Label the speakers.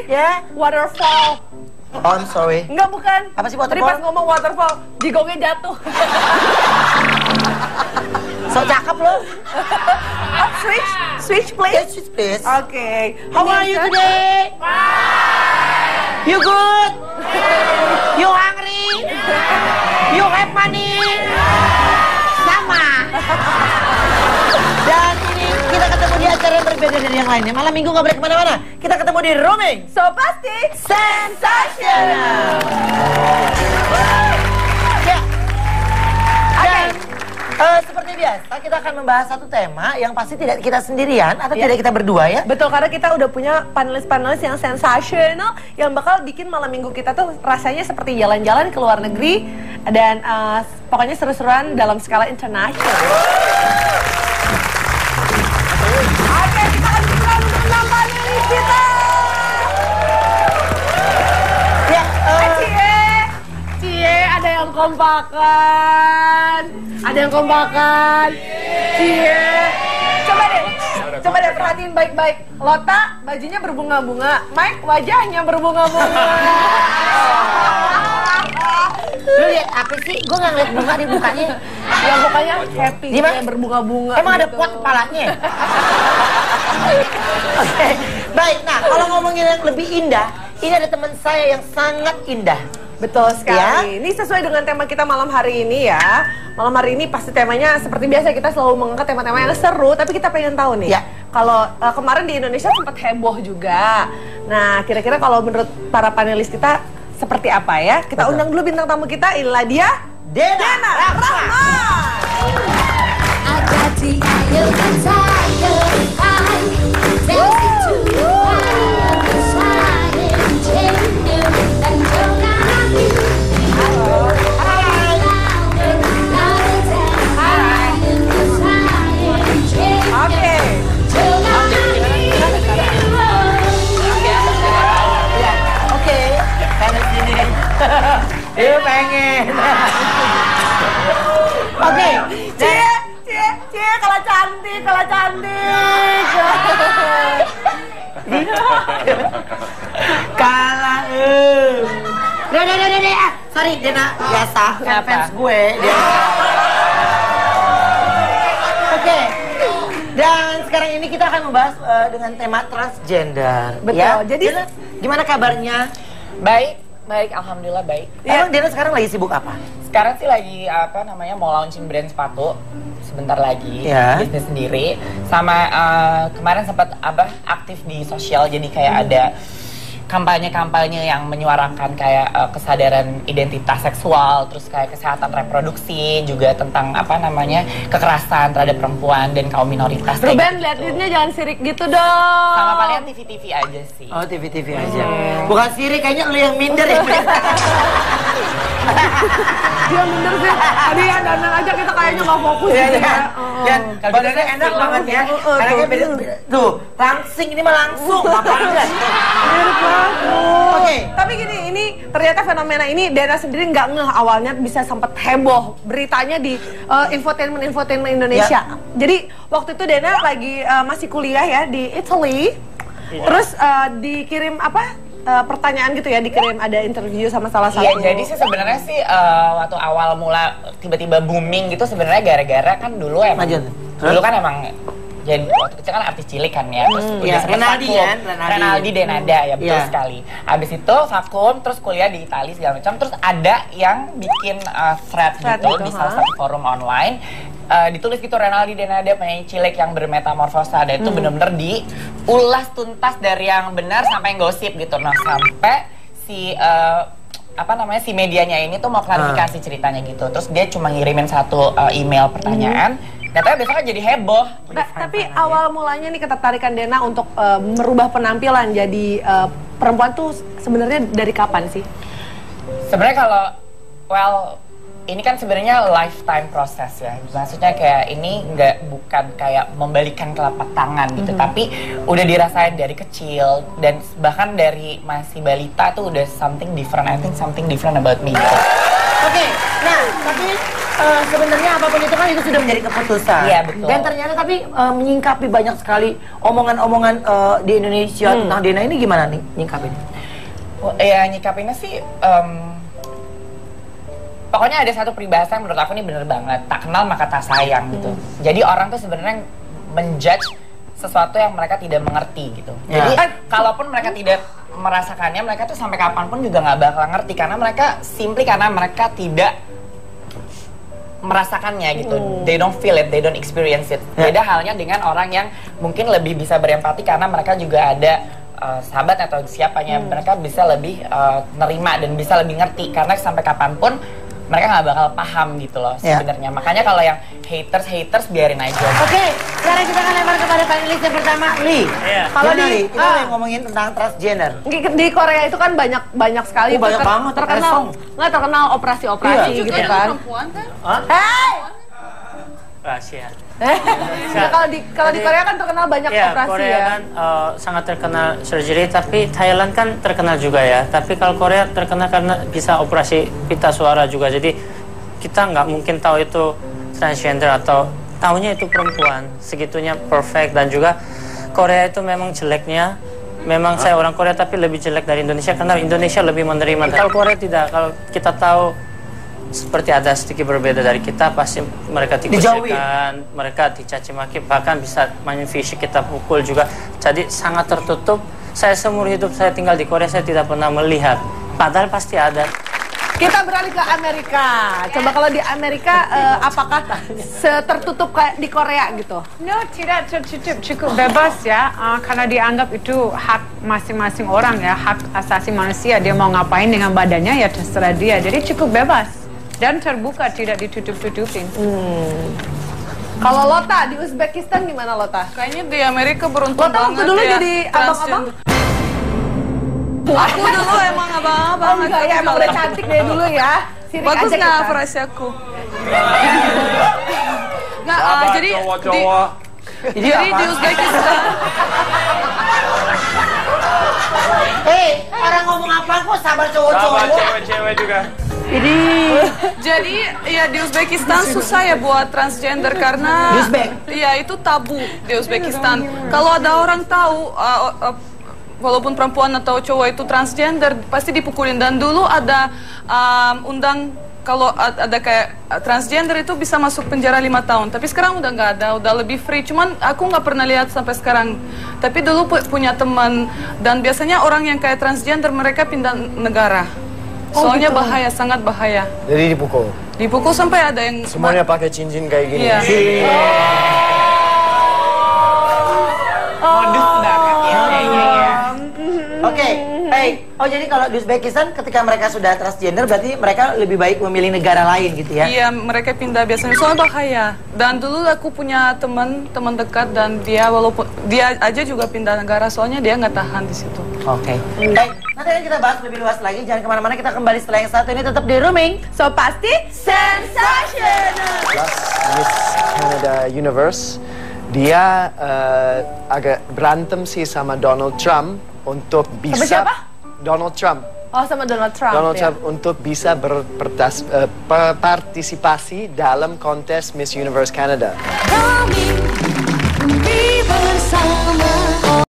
Speaker 1: Ya.
Speaker 2: Waterfall.
Speaker 1: Oh, I'm sorry.
Speaker 2: Enggak, bukan.
Speaker 1: Apa sih
Speaker 2: Tadi
Speaker 1: waterfall?
Speaker 2: pas ngomong waterfall, jigongnya jatuh.
Speaker 1: So cakep lo.
Speaker 2: Switch please.
Speaker 1: Yes, switch please.
Speaker 2: Oke.
Speaker 1: How are you today? You good? You hungry? You have money? Sama. Dan ini kita ketemu di acara yang berbeda dari yang lainnya. Malam minggu nggak boleh kemana-mana. Kita ketemu di Rooming.
Speaker 2: So pasti
Speaker 1: Sensational. Ya. Dan seperti biasa kita akan membahas satu tema yang pasti tidak kita sendirian atau tidak kita berdua ya.
Speaker 2: Betul, karena kita udah punya panelis-panelis yang sensational yang bakal bikin malam minggu kita tuh rasanya seperti jalan-jalan ke luar negeri dan pokoknya seru-seruan dalam skala internasional. Oke, kita akan mulai dengan panelis kita.
Speaker 1: Ya,
Speaker 2: Cie, ada yang kompakan. Cie. Coba deh perhatiin baik-baik. Lota bajunya berbunga-bunga, Mike wajahnya berbunga-bunga.
Speaker 1: lu lihat apa sih? Gue nggak ngeliat bunga di mukanya.
Speaker 2: Ya pokoknya happy,
Speaker 1: Gimana?
Speaker 2: kayak berbunga-bunga.
Speaker 1: Emang ada
Speaker 2: gitu.
Speaker 1: pot kepalanya? Oke, baik. Nah, kalau ngomongin yang lebih indah, ini ada teman saya yang sangat indah.
Speaker 2: Betul sekali.
Speaker 1: Ya?
Speaker 2: Ini sesuai dengan tema kita malam hari ini ya. Malam hari ini pasti temanya seperti biasa kita selalu mengangkat tema-tema yang seru, tapi kita pengen tahu nih.
Speaker 1: Ya.
Speaker 2: Kalau kemarin di Indonesia sempat heboh juga. Nah, kira-kira kalau menurut para panelis kita seperti apa ya? Kita
Speaker 1: Betul.
Speaker 2: undang dulu bintang tamu kita. Inilah dia
Speaker 1: Dena Rahma.
Speaker 3: I got the eye of the tiger, dancing to the eye of the shining tender, and you're not me.
Speaker 2: Oke.
Speaker 1: Oke, pengen sini. Dia pengen. Oke,
Speaker 2: Cie, kalah cantik.
Speaker 1: kalah. Udah. Sorry, Dena. Biasa, kan fans gue. Oke. Dan sekarang ini kita akan membahas dengan tema transgender.
Speaker 2: Betul.
Speaker 1: Ya?
Speaker 2: Jadi
Speaker 1: Dena, gimana kabarnya?
Speaker 4: Baik, alhamdulillah baik.
Speaker 1: Emang Dena sekarang lagi sibuk apa?
Speaker 4: Sekarang sih lagi mau launching brand sepatu sebentar lagi,
Speaker 1: Ya.
Speaker 4: bisnis sendiri. Sama kemarin sempat aktif di sosial, jadi kayak ada kampanye-kampanye yang menyuarakan kayak kesadaran identitas seksual, terus kayak kesehatan reproduksi, juga tentang kekerasan terhadap perempuan dan kaum minoritas.
Speaker 2: Ruben,
Speaker 4: gitu.
Speaker 2: liatinnya jangan sirik gitu dong.
Speaker 4: Sama paling TV-TV aja sih.
Speaker 1: Oh, TV aja. Bukan Siri, kayaknya lu yang minder ya.
Speaker 2: Dia bener sih. Tadi ya dandan aja kita kayaknya nggak fokus
Speaker 1: Iya,
Speaker 2: gitu
Speaker 1: iya.
Speaker 2: ya.
Speaker 1: Dan
Speaker 4: Kalau
Speaker 1: badannya
Speaker 4: gitu
Speaker 1: enak
Speaker 4: sih,
Speaker 1: banget ya. Anaknya
Speaker 2: tuh.
Speaker 1: beda. Tuh, langsing ini mah langsung. Apa enggak?
Speaker 2: Mirip banget.
Speaker 1: Oke.
Speaker 2: Tapi gini, ini ternyata fenomena ini Dena sendiri nggak ngeh awalnya bisa sempat heboh beritanya di infotainment Indonesia. Jadi waktu itu Dena lagi masih kuliah ya di Italy. Terus dikirim pertanyaan gitu ya, dikirim ada interview sama salah satu.
Speaker 4: Iya, jadi sih sebenarnya sih waktu awal mula tiba-tiba booming gitu sebenarnya gara-gara kan dulu emang
Speaker 1: Lanjut.
Speaker 4: dulu kan emang jadi waktu kecil kan artis cilik kan ya, terus udah
Speaker 1: iya,
Speaker 4: sempet
Speaker 1: Renaldi
Speaker 4: vakum.
Speaker 1: kan?
Speaker 4: Renaldi Denada ya, betul
Speaker 1: Iya.
Speaker 4: sekali. Habis itu vakum, terus kuliah di Italia segala macam, terus ada yang bikin thread gitu di salah satu forum online. Ditulis gitu Renaldi Denada penyanyi cilik yang bermetamorfosa, dan itu bener-bener diulas tuntas dari yang benar sampai yang gosip gitu. Nah, sampai si si medianya ini tuh mau klarifikasi ceritanya gitu. Terus dia cuma ngirimin satu email pertanyaan. Datanya besoknya jadi heboh.
Speaker 2: Tapi awal mulanya nih ketertarikan Dena untuk merubah penampilan jadi perempuan tuh sebenarnya dari kapan sih?
Speaker 4: Sebenarnya kalau ini kan sebenarnya lifetime proses ya. Maksudnya kayak ini bukan kayak membalikan telapak tangan gitu, tapi udah dirasain dari kecil dan bahkan dari masih balita tuh udah something different. I think something different about me.
Speaker 1: Oke. Nah, tapi sebenarnya apapun itu kan itu sudah menjadi keputusan.
Speaker 4: Iya, betul.
Speaker 1: Dan ternyata tapi menyingkapi banyak sekali omongan-omongan di Indonesia tentang Dena ini gimana nih nyingkapinnya?
Speaker 4: Ya nyikapinnya sih pokoknya ada satu peribahasa yang menurut aku ini bener banget, tak kenal maka tak sayang gitu. Jadi orang tuh sebenarnya menjudge sesuatu yang mereka tidak mengerti gitu. Jadi kalaupun mereka tidak merasakannya, mereka tuh sampai kapanpun juga nggak bakal ngerti karena mereka tidak merasakannya gitu. They don't feel it, they don't experience it. Beda halnya dengan orang yang mungkin lebih bisa berempati karena mereka juga ada sahabat atau siapanya, mereka bisa lebih nerima dan bisa lebih ngerti karena sampai kapanpun mereka nggak bakal paham gitu loh sebenarnya. Makanya kalau yang haters biarin aja.
Speaker 1: Oke, sekarang kita akan lempar kepada panelis yang pertama, Lee.
Speaker 2: Kalau di
Speaker 1: kita lagi ngomongin tentang transgender.
Speaker 2: di Korea itu kan banyak sekali
Speaker 1: banyak banget,
Speaker 2: terkenal operasi-operasi gitu kan.
Speaker 5: Perempuan kan?
Speaker 2: Hey!
Speaker 6: Rahasia.
Speaker 2: Nah, kalau di Korea kan terkenal banyak operasi
Speaker 6: Korea
Speaker 2: ya.
Speaker 6: kan sangat terkenal surgery, tapi Thailand kan terkenal juga ya. Tapi kalau Korea terkenal karena bisa operasi pita suara juga. Jadi kita nggak mungkin tahu itu transgender atau tahunya itu perempuan. Segitunya perfect. Dan juga Korea itu memang jeleknya. Memang saya orang Korea tapi lebih jelek dari Indonesia karena Indonesia lebih menerima. Kalau Korea tidak. Kalau kita tahu seperti ada sedikit berbeda dari kita, pasti mereka dikucilkan, mereka dicaci maki, bahkan bisa main fisik, kita pukul juga. Jadi sangat tertutup. Saya seumur hidup saya tinggal di Korea, saya tidak pernah melihat. Padahal pasti ada.
Speaker 2: Kita beralih ke Amerika. Coba kalau di Amerika, apakah tertutup kayak di Korea gitu?
Speaker 5: No, tidak tertutup, cukup bebas ya. Karena dianggap itu hak masing-masing orang ya, hak asasi manusia. Dia mau ngapain dengan badannya ya terserah dia. Jadi cukup bebas. Dan terbuka, tidak ditutup-tutupin.
Speaker 2: Kalau Lota, di Uzbekistan gimana Lota?
Speaker 7: Kayaknya di Amerika beruntung
Speaker 2: Lota
Speaker 7: banget
Speaker 2: waktu dulu
Speaker 7: ya,
Speaker 2: jadi abang-abang?
Speaker 7: Aku dulu emang abang-abang.
Speaker 2: Oh enggak ya, emang udah cantik dari dulu ya. Sirik
Speaker 7: Bagus
Speaker 2: aja
Speaker 7: nggak
Speaker 2: kita.
Speaker 7: versi aku? Nggak, jadi di Uzbekistan.
Speaker 1: Orang ngomong apa kok sabar cowok-cowok.
Speaker 6: Cewek-cewek juga.
Speaker 7: Jadi ya di Uzbekistan susah ya buat transgender karena iya itu tabu di Uzbekistan. Kalau ada orang tahu walaupun perempuan atau cowok itu transgender pasti dipukulin. Dan dulu ada undang kalau ada kayak transgender itu bisa masuk penjara 5 tahun. Tapi sekarang udah nggak ada, udah lebih free. Cuman aku nggak pernah lihat sampai sekarang. Tapi dulu punya teman dan biasanya orang yang kayak transgender mereka pindah negara. Soalnya bahaya, sangat bahaya.
Speaker 8: Jadi dipukul?
Speaker 7: Dipukul sampai ada yang...
Speaker 8: Semuanya pakai cincin kayak gini?
Speaker 7: Iya.
Speaker 4: Modus banget ya kayaknya ya.
Speaker 1: Oke, baik. Oh jadi kalau di Uzbekistan ketika mereka sudah transgender berarti mereka lebih baik memilih negara lain gitu ya?
Speaker 7: Iya, mereka pindah biasanya. Soalnya bahaya. Dan dulu aku punya teman dekat dan walaupun dia aja juga pindah negara soalnya dia nggak tahan di situ.
Speaker 1: Oke. Baik, nanti akan kita bahas lebih luas lagi. Jangan kemana-mana, kita kembali setelah yang satu ini tetap di Rooming.
Speaker 2: So pasti sensational.
Speaker 8: Miss Canada Universe, dia agak berantem sih sama Donald Trump untuk bisa...
Speaker 2: Sama siapa?
Speaker 8: Donald Trump.
Speaker 2: Oh sama Donald Trump.
Speaker 8: Donald
Speaker 2: ya.
Speaker 8: Trump untuk bisa berpartisipasi dalam kontes Miss Universe Canada.
Speaker 3: Coming